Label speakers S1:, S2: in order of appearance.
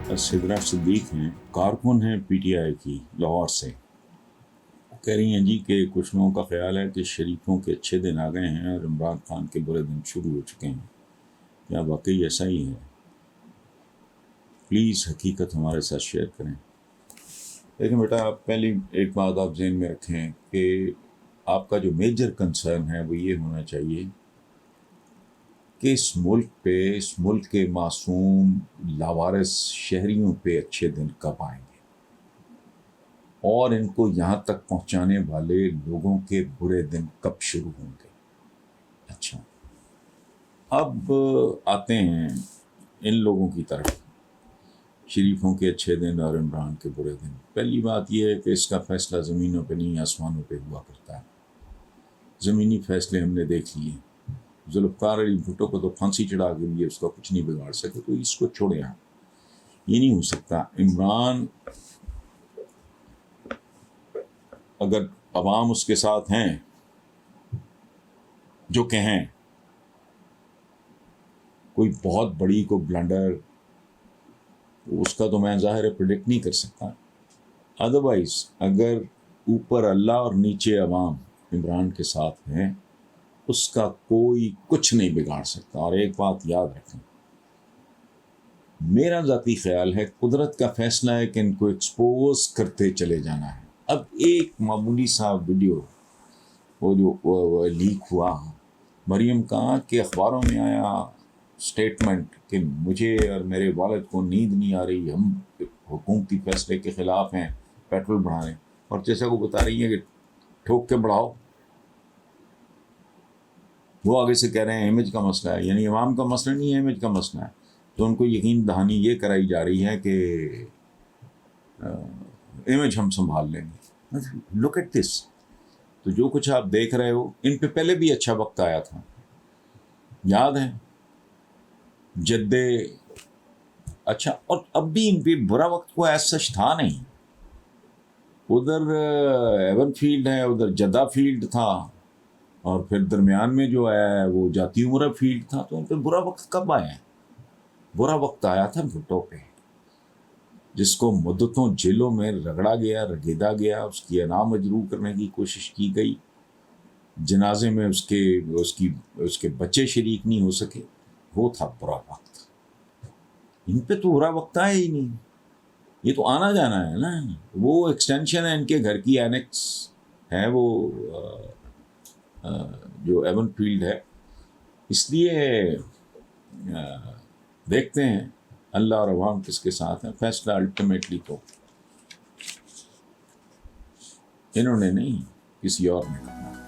S1: سدرا صدیق ہیں، کارکن ہیں پی ٹی آئی کی لاہور سے. کہہ رہی ہیں جی کہ کچھ لوگوں کا خیال ہے کہ شریفوں کے اچھے دن آ گئے ہیں اور عمران خان کے برے دن شروع ہو چکے ہیں. کیا واقعی ایسا ہی ہے؟ پلیز حقیقت ہمارے ساتھ شیئر کریں. لیکن بیٹا پہلی ایک بات آپ ذہن میں رکھیں کہ آپ کا جو میجر کنسرن ہے وہ یہ ہونا چاہیے کہ اس ملک کے معصوم لاوارث شہریوں پہ اچھے دن کب آئیں گے اور ان کو یہاں تک پہنچانے والے لوگوں کے برے دن کب شروع ہوں گے. اچھا، اب آتے ہیں ان لوگوں کی طرف، شریفوں کے اچھے دن اور عمران کے برے دن. پہلی بات یہ ہے کہ اس کا فیصلہ زمینوں پہ نہیں آسمانوں پہ ہوا کرتا ہے. زمینی فیصلے ہم نے دیکھ لیے. ذوالفقار علی بھٹو کو تو پھانسی چڑھا کے لیے اس کا کچھ نہیں بگاڑ سکے، تو اس کو چھوڑے. یہ نہیں ہو سکتا. عمران اگر عوام اس کے ساتھ ہیں جو کہیں کوئی بہت بڑی کو بلنڈر، اس کا تو میں ظاہر پریڈکٹ نہیں کر سکتا. ادروائز اگر اوپر اللہ اور نیچے عوام عمران کے ساتھ ہیں، اس کا کوئی کچھ نہیں بگاڑ سکتا. اور ایک بات یاد رکھیں، میرا ذاتی خیال ہے قدرت کا فیصلہ ہے کہ ان کو ایکسپوز کرتے چلے جانا ہے. اب ایک معمولی سا ویڈیو وہ جو لیک ہوا، مریم کہاں کہ اخباروں میں آیا سٹیٹمنٹ کہ مجھے اور میرے والد کو نیند نہیں آ رہی، ہم حکومتی فیصلے کے خلاف ہیں پیٹرول بڑھانے، اور جیسا وہ بتا رہی ہیں کہ ٹھوک کے بڑھاؤ. وہ آگے سے کہہ رہے ہیں امیج کا مسئلہ ہے، یعنی عوام کا مسئلہ نہیں ہے، امیج کا مسئلہ ہے. تو ان کو یقین دہانی یہ کرائی جا رہی ہے کہ امیج ہم سنبھال لیں گے. Look at this. تو جو کچھ آپ دیکھ رہے ہو، ان پہ پہلے بھی اچھا وقت آیا تھا، یاد ہے جدے. اچھا، اور اب بھی ان پہ برا وقت کو ایسا سچ تھا نہیں. ادھر ایون فیلڈ ہے، ادھر جدہ فیلڈ تھا، اور پھر درمیان میں جو ہے وہ جاتی عمرہ فیلڈ تھا. تو ان پہ برا وقت کب آیا ہے؟ برا وقت آیا تھا بھٹو پہ، جس کو مدتوں جیلوں میں رگڑا گیا، رگیدا گیا، اس کی انا مجروح کرنے کی کوشش کی گئی، جنازے میں اس کے بچے شریک نہیں ہو سکے. وہ تھا برا وقت. ان پہ تو برا وقت آیا ہی نہیں. یہ تو آنا جانا ہے نا، وہ ایکسٹینشن ہے ان کے گھر کی، اینکس ہے وہ جو ایون فیلڈ ہے. اس لیے دیکھتے ہیں اللہ اور عوام کس کے ساتھ ہیں. فیصلہ الٹیمیٹلی تو انہوں نے نہیں، کسی اور نے کرنا.